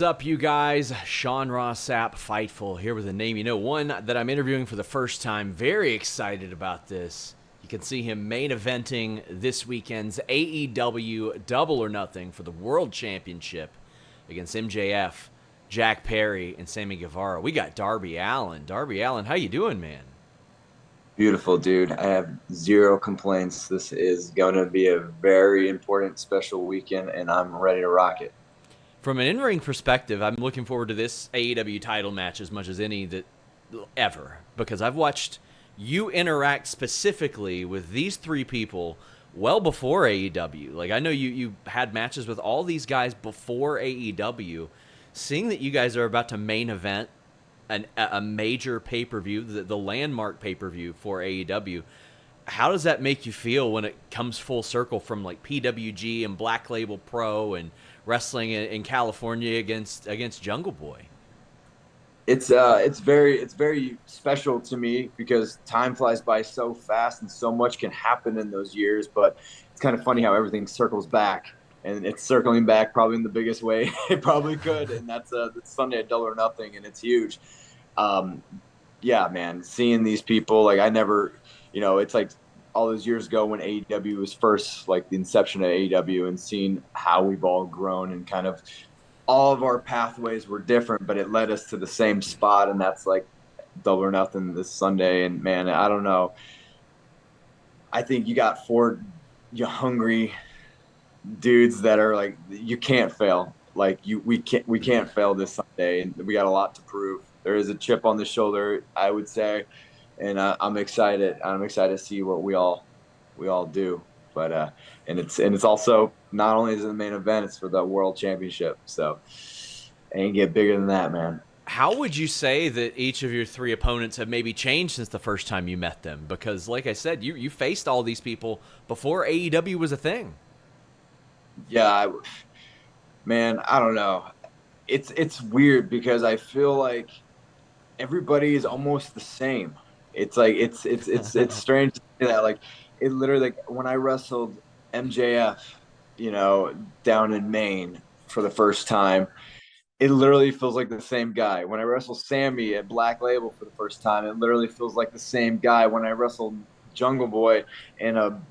What's up, you guys? Sean Ross Sapp, Fightful, here with a name you know, one that I'm interviewing for the first time. Very excited about this. You can see him main eventing this weekend's AEW Double or Nothing for the World Championship against MJF, Jack Perry, and Sammy Guevara. We got Darby Allin. Darby Allin, how you doing, man? Beautiful, dude. I have zero complaints. This is going to be a very important, special weekend, and I'm ready to rock it. From an in-ring perspective, I'm looking forward to this AEW title match as much as any that ever, because I've watched you interact specifically with these three people well before AEW. Like, I know you had matches with all these guys before AEW. Seeing that you guys are about to main event a major pay-per-view, the landmark pay-per-view for AEW, how does that make you feel when it comes full circle from like PWG and Black Label Pro and wrestling in California against Jungle Boy? It's very special to me because time flies by so fast and so much can happen in those years. But it's kind of funny how everything circles back, and it's circling back probably in the biggest way it probably could, and that's Sunday at Double or Nothing, and it's huge. Um, yeah, man, seeing these people, like, I never, it's like all those years ago when AEW was first, like the inception of AEW, and seeing how we've all grown and kind of all of our pathways were different, but it led us to the same spot, and that's like Double or Nothing this Sunday. And man, I don't know. I think you got four you hungry dudes that are like, you can't fail. Like, we can't fail this Sunday, and we got a lot to prove. There is a chip on the shoulder, I would say, and I'm excited. I'm excited to see what we all do. But and it's also, not only is it the main event, it's for the world championship. So ain't get bigger than that, man. How would you say that each of your three opponents have maybe changed since the first time you met them? Because, like I said, you faced all these people before AEW was a thing. Yeah, man, I don't know. It's weird because I feel like everybody is almost the same. It's like it's strange to say that. Like, it literally, like, when I wrestled MJF, down in Maine for the first time, it literally feels like the same guy. When I wrestled Sammy at Black Label for the first time, it literally feels like the same guy. When I wrestled Jungle Boy in a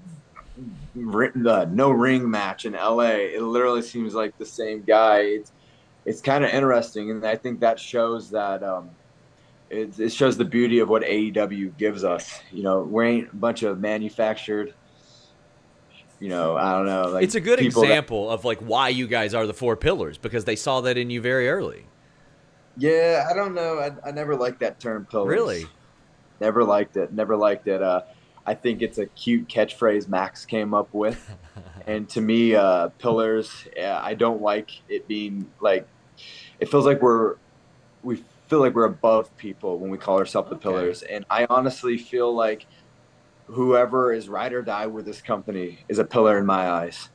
no ring match in LA, it literally seems like the same guy. It's kind of interesting, and I think that shows that it shows the beauty of what AEW gives us. We ain't a bunch of manufactured, I don't know, like, It's a good people that, example of like why you guys are the four pillars, because they saw that in you very early. yeah, I don't know. I never liked that term pillars. Really? Never liked it. Never liked it. I think it's a cute catchphrase Max came up with. And to me, pillars, yeah, I don't like it being like, it feels like we feel like we're above people when we call ourselves the Okay. pillars. And I honestly feel like whoever is ride or die with this company is a pillar in my eyes.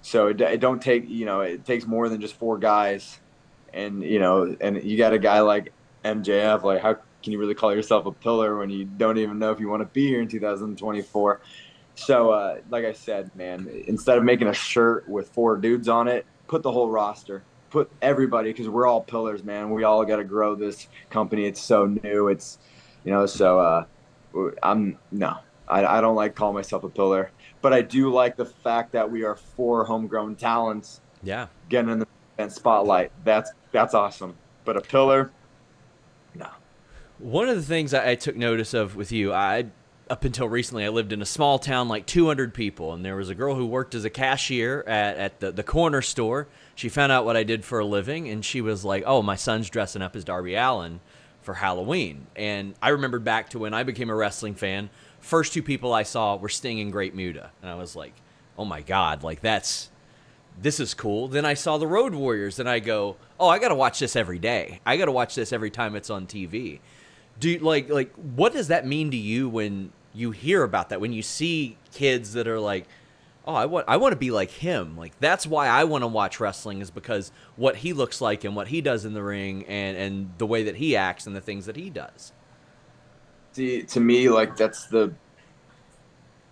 So it don't take, it takes more than just four guys. And, and you got a guy like MJF, like, how can you really call yourself a pillar when you don't even know if you want to be here in 2024? So, like I said, man, instead of making a shirt with four dudes on it, put the whole roster, put everybody, because we're all pillars, man. We all got to grow this company. It's so new. I'm no, I don't like calling myself a pillar, but I do like the fact that we are four homegrown talents Yeah. getting in the spotlight. That's awesome. But a pillar, no. One of the things I took notice of with you, up until recently, I lived in a small town, like 200 people, and there was a girl who worked as a cashier at the corner store. She found out what I did for a living, and she was like, "Oh, my son's dressing up as Darby Allin for Halloween." And I remembered back to when I became a wrestling fan. First two people I saw were Sting and Great Muta, and I was like, "Oh my God, like this is cool." Then I saw the Road Warriors, and I go, "Oh, I got to watch this every day. I got to watch this every time it's on TV." Do you, like what does that mean to you when you hear about that? When you see kids that are like, "Oh, I want to be like him." Like, that's why I want to watch wrestling, is because what he looks like and what he does in the ring, and the way that he acts and the things that he does. See, to me, like, that's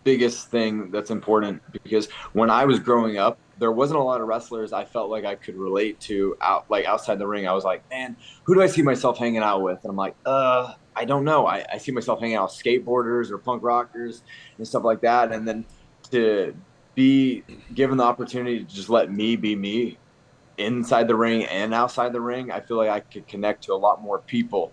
biggest thing that's important because when I was growing up, there wasn't a lot of wrestlers I felt like I could relate to outside the ring. I was like, man, who do I see myself hanging out with? And I'm like, I don't know. I see myself hanging out with skateboarders or punk rockers and stuff like that. And then to be given the opportunity to just let me be me inside the ring and outside the ring, I feel like I could connect to a lot more people.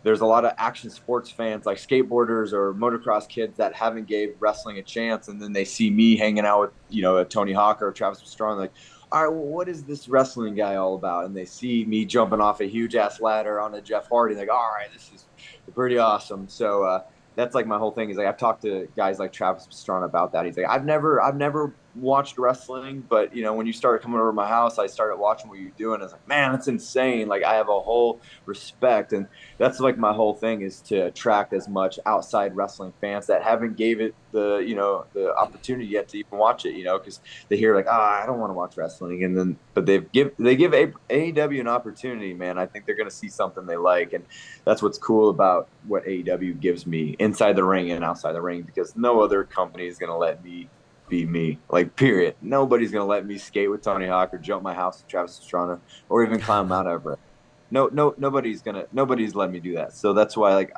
There's a lot of action sports fans like skateboarders or motocross kids that haven't gave wrestling a chance, and then they see me hanging out with a Tony Hawk or Travis Pastrana, like, all right, well, what is this wrestling guy all about? And they see me jumping off a huge ass ladder on a Jeff Hardy, like, all right, this is pretty awesome. So that's like my whole thing is like I've talked to guys like Travis Pastrana about that. He's like, I've never watched wrestling, but when you started coming over to my house, I started watching what you're doing. I was like, man, that's insane. Like I have a whole respect, and that's like my whole thing is to attract as much outside wrestling fans that haven't gave it the opportunity yet to even watch it. Because they hear like, I don't want to watch wrestling, and then but they give AEW an opportunity, man. I think they're gonna see something they like, and that's what's cool about what AEW gives me inside the ring and outside the ring, because no other company is gonna let me be me, like period. Nobody's gonna let me skate with Tony Hawk or jump my house with Travis Pastrana or even climb Mount Everest. Nobody's letting me do that. So that's why like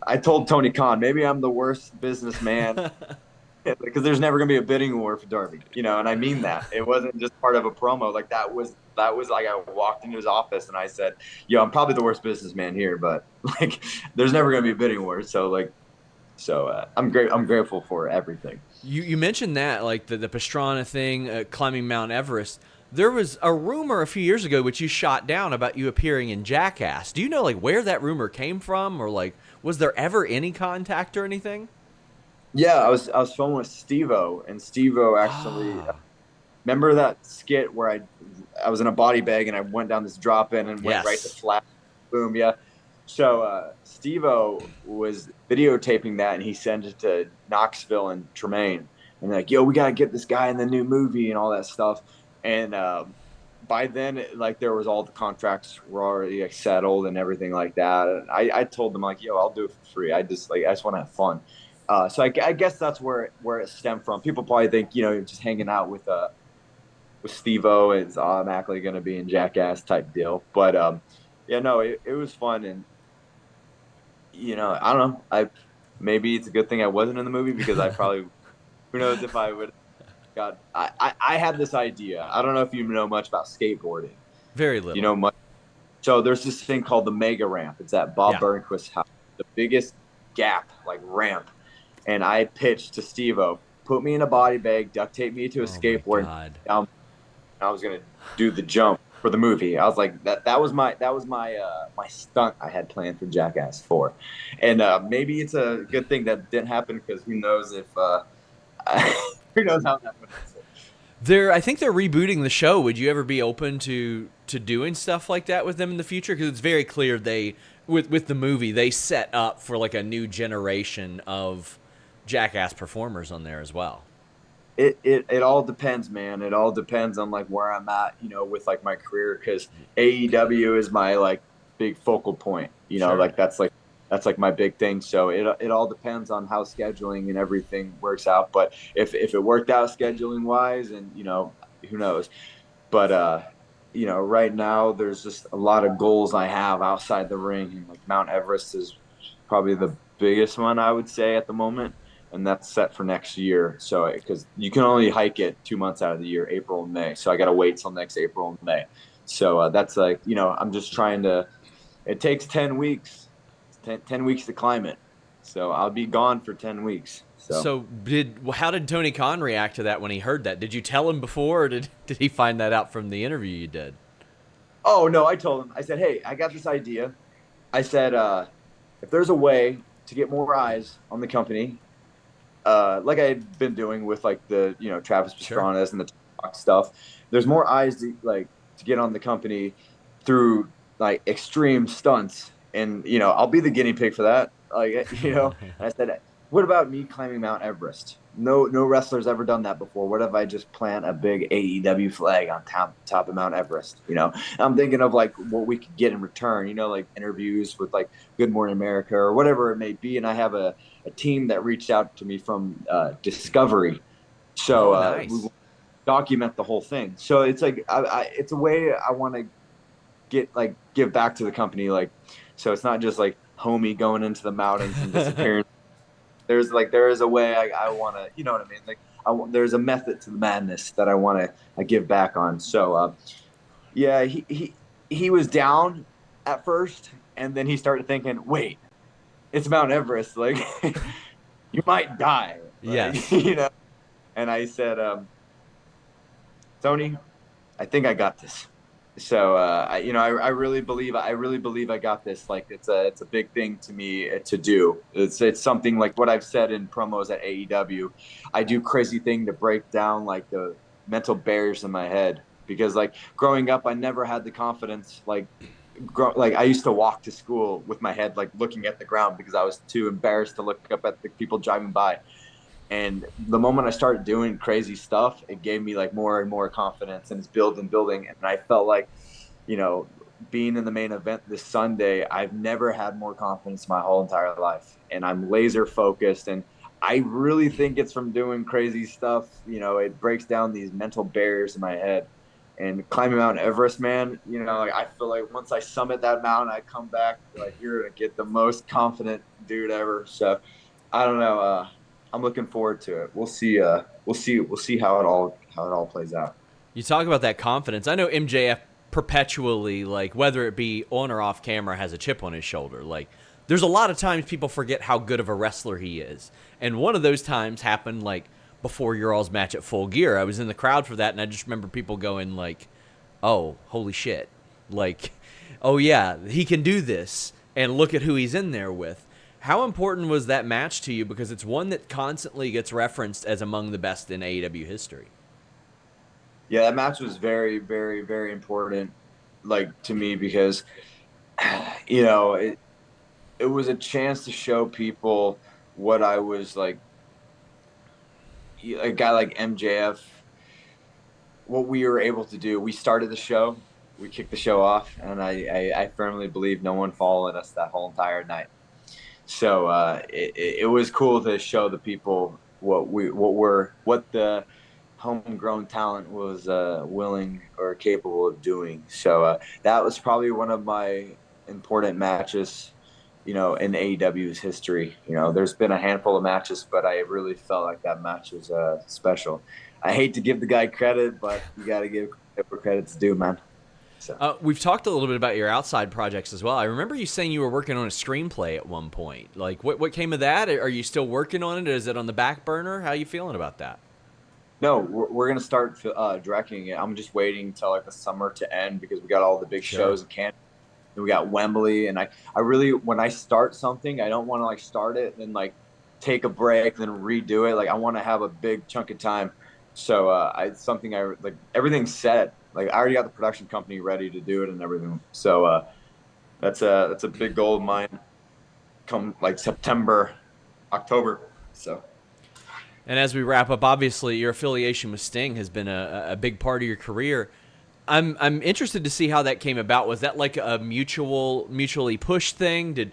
I told Tony Khan, maybe I'm the worst businessman because there's never gonna be a bidding war for Darby, and I mean that. It wasn't just part of a promo. Like that was like I walked into his office and I said, I'm probably the worst businessman here, but like there's never gonna be a bidding war. So I'm grateful for everything. You mentioned that, like the Pastrana thing, climbing Mount Everest. There was a rumor a few years ago, which you shot down, about you appearing in Jackass. Do you know like where that rumor came from, or like was there ever any contact or anything? Yeah, I was filming with Steve-O, and Steve-O actually remember that skit where I was in a body bag and I went down this drop in and went right to flat, boom, yeah. So Steve-O was videotaping that, and he sent it to Knoxville and Tremaine, and like, yo, we gotta get this guy in the new movie and all that stuff. And by then, like, there was all the contracts were already like settled and everything like that. And I told them like, yo, I'll do it for free. I just want to have fun. So I guess that's where it stemmed from. People probably think just hanging out with Steve-O is automatically going to be in Jackass type deal. But yeah, no, it was fun, and I don't know. Maybe it's a good thing I wasn't in the movie, because I probably, who knows if I would. God, I had this idea. I don't know if you know much about skateboarding. Very little. Much. So there's this thing called the mega ramp. It's at Bob Burnquist's house, the biggest gap like ramp. And I pitched to Steve-O, put me in a body bag, duct tape me to a skateboard. And I was gonna do the jump for the movie. I was like, that was my my stunt I had planned for Jackass 4. And maybe it's a good thing that didn't happen, because who knows if who knows how that would happen. I think they're rebooting the show. Would you ever be open to doing stuff like that with them in the future? Because it's very clear with the movie, they set up for like a new generation of Jackass performers on there as well. It all depends, man. It all depends on like where I'm at, with like my career, because AEW is my like big focal point. Sure. Like that's like my big thing. So it all depends on how scheduling and everything works out. But if it worked out scheduling wise, and who knows. But right now there's just a lot of goals I have outside the ring. Like Mount Everest is probably the biggest one, I would say, at the moment. And that's set for next year. So, because you can only hike it 2 months out of the year, April and May. So I got to wait till next April and May. So that's like, I'm just trying to, it takes 10 weeks, 10 weeks to climb it. So I'll be gone for 10 weeks. So how did Tony Khan react to that when he heard that? Did you tell him before, or did he find that out from the interview you did? Oh, no, I told him. I said, hey, I got this idea. I said, if there's a way to get more eyes on the company, like I had been doing with like the Travis Pastrana's and the talk stuff, there's more eyes to get on the company through like extreme stunts, and I'll be the guinea pig for that. Like and I said, what about me climbing Mount Everest? no wrestler's ever done that before. What if I just plant a big AEW flag on top of Mount Everest? I'm thinking of like what we could get in return. Like interviews with like Good Morning America or whatever it may be. And I have a team that reached out to me from Discovery, so Oh, we nice. document the whole thing. So it's like it's a way I want to give back to the company. Like, so it's not just like homie going into the mountains and disappearing. There is a way I want to, you know what I mean? Like there's a method to the madness that I want to I give back on. So yeah, he was down at first, and then he started thinking, wait, it's Mount Everest. Like you might die. Like Yes. And I said, Tony, I think I got this. So I really believe I got this. Like it's a big thing to me to do. It's something like what I've said in promos at AEW. I do crazy thing to break down like the mental barriers in my head, because like growing up I never had the confidence. Like I used to walk to school with my head like looking at the ground because I was too embarrassed to look up at the people driving by. And the moment I started doing crazy stuff, it gave me like more and more confidence, and it's building. And I felt like, you know, being in the main event this Sunday, I've never had more confidence my whole entire life. And I'm laser focused. And I really think it's from doing crazy stuff. It breaks down these mental barriers in my head. And climbing Mount Everest, man, like I feel like once I summit that mountain, I come back like you're gonna get the most confident dude ever. So I don't know. I'm looking forward to it. We'll see. We'll see how it all plays out. You talk about that confidence. I know MJF perpetually, like, whether it be on or off camera, has a chip on his shoulder. Like, there's a lot of times people forget how good of a wrestler he is. And one of those times happened, like, before your all's match at Full Gear. I was in the crowd for that, and I just remember people going, like, oh, holy shit. Like, oh, yeah, he can do this. And look at who he's in there with. How important was that match to you? Because it's one that constantly gets referenced as among the best in AEW history. Yeah, that match was very, very, very important, like to me, because it was a chance to show people what I was like. A guy like MJF, what we were able to do. We started the show, we kicked the show off, and I firmly believe no one followed us that whole entire night. So it was cool to show the people what the homegrown talent was willing or capable of doing. So that was probably one of my important matches, in AEW's history. There's been a handful of matches, but I really felt like that match was special. I hate to give the guy credit, but you got to give credit where credit's due, man. So. We've talked a little bit about your outside projects as well. I remember you saying you were working on a screenplay at one point. Like, what came of that? Are you still working on it? Is it on the back burner? How are you feeling about that? No, we're gonna start directing it. I'm just waiting till like the summer to end because we got all the big Sure. shows in Canada. And we got Wembley, and I really, when I start something, I don't want to like start it and then like take a break, then redo it. Like I want to have a big chunk of time. So it's something I like. Everything's set. Like I already got the production company ready to do it and everything. So that's a big goal of mine. Come like September, October. So. And as we wrap up, obviously your affiliation with Sting has been a big part of your career. I'm interested to see how that came about. Was that like a mutually pushed thing? Did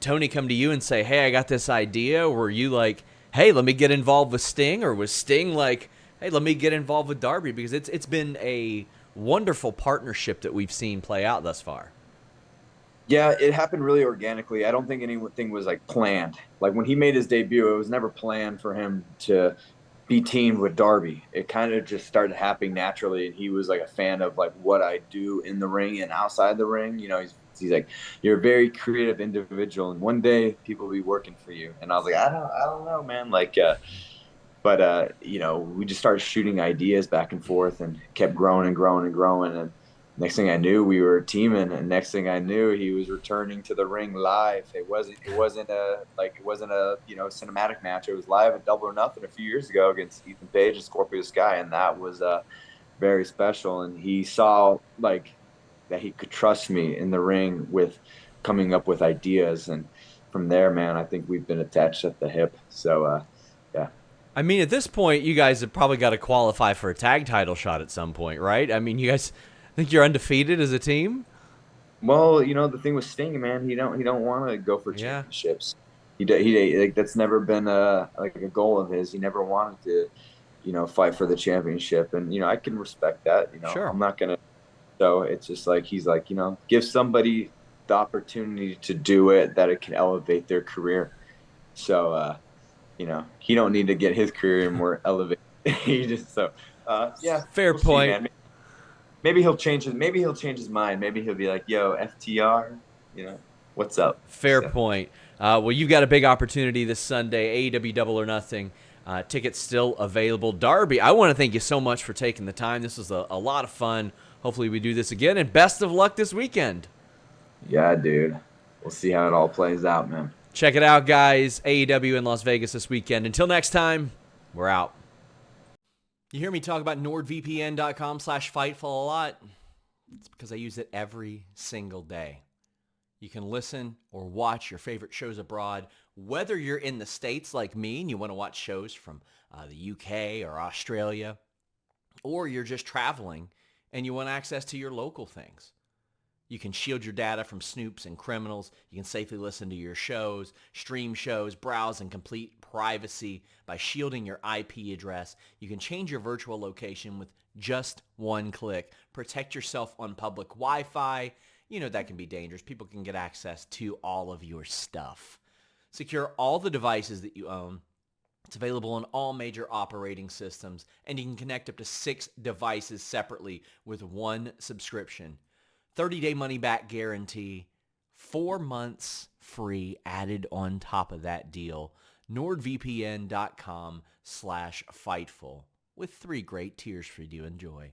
Tony come to you and say, "Hey, I got this idea"? Were you like, "Hey, let me get involved with Sting," or was Sting like, "Hey, let me get involved with Darby"? Because it's been a wonderful partnership that we've seen play out thus far. Yeah, it happened really organically. I don't think anything was like planned. Like when he made his debut, it was never planned for him to be teamed with Darby. It kind of just started happening naturally, and he was like a fan of like what I do in the ring and outside the ring. He's like, you're a very creative individual, and one day people will be working for you. And I was like, I don't know, man. Like, but we just started shooting ideas back and forth, and kept growing and growing and growing. And next thing I knew, we were teaming, and next thing I knew, he was returning to the ring live. It wasn't a cinematic match. It was live at Double or Nothing a few years ago against Ethan Page and Scorpio Sky, and that was very special. And he saw like that he could trust me in the ring with coming up with ideas, and from there, man, I think we've been attached at the hip. So yeah. I mean, at this point, you guys have probably got to qualify for a tag title shot at some point, right? I mean, you guys think you're undefeated as a team? Well, the thing with Sting, man, he don't want to go for Yeah. championships. He like that's never been a goal of his. He never wanted to, fight for the championship, and I can respect that. Sure. I'm not gonna. So it's just like he's like, give somebody the opportunity to do it that it can elevate their career. So he don't need to get his career more elevated. He just yeah. Fair We'll point. See, man. Maybe he'll change his mind. Maybe he'll be like, "Yo, FTR, what's up?" Fair point. Well, you've got a big opportunity this Sunday, AEW Double or Nothing. Tickets still available. Darby, I want to thank you so much for taking the time. This was a lot of fun. Hopefully we do this again, and best of luck this weekend. Yeah, dude. We'll see how it all plays out, man. Check it out, guys. AEW in Las Vegas this weekend. Until next time, we're out. You hear me talk about NordVPN.com/Fightful a lot. It's because I use it every single day. You can listen or watch your favorite shows abroad, whether you're in the States like me and you want to watch shows from the UK or Australia, or you're just traveling and you want access to your local things. You can shield your data from snoops and criminals. You can safely listen to your shows, stream shows, browse in complete privacy by shielding your IP address. You can change your virtual location with just one click. Protect yourself on public Wi-Fi. That can be dangerous. People can get access to all of your stuff. Secure all the devices that you own. It's available on all major operating systems, and you can connect up to 6 devices separately with one subscription. 30-day money-back guarantee, 4 months free added on top of that deal. NordVPN.com/Fightful with 3 great tiers for you to enjoy.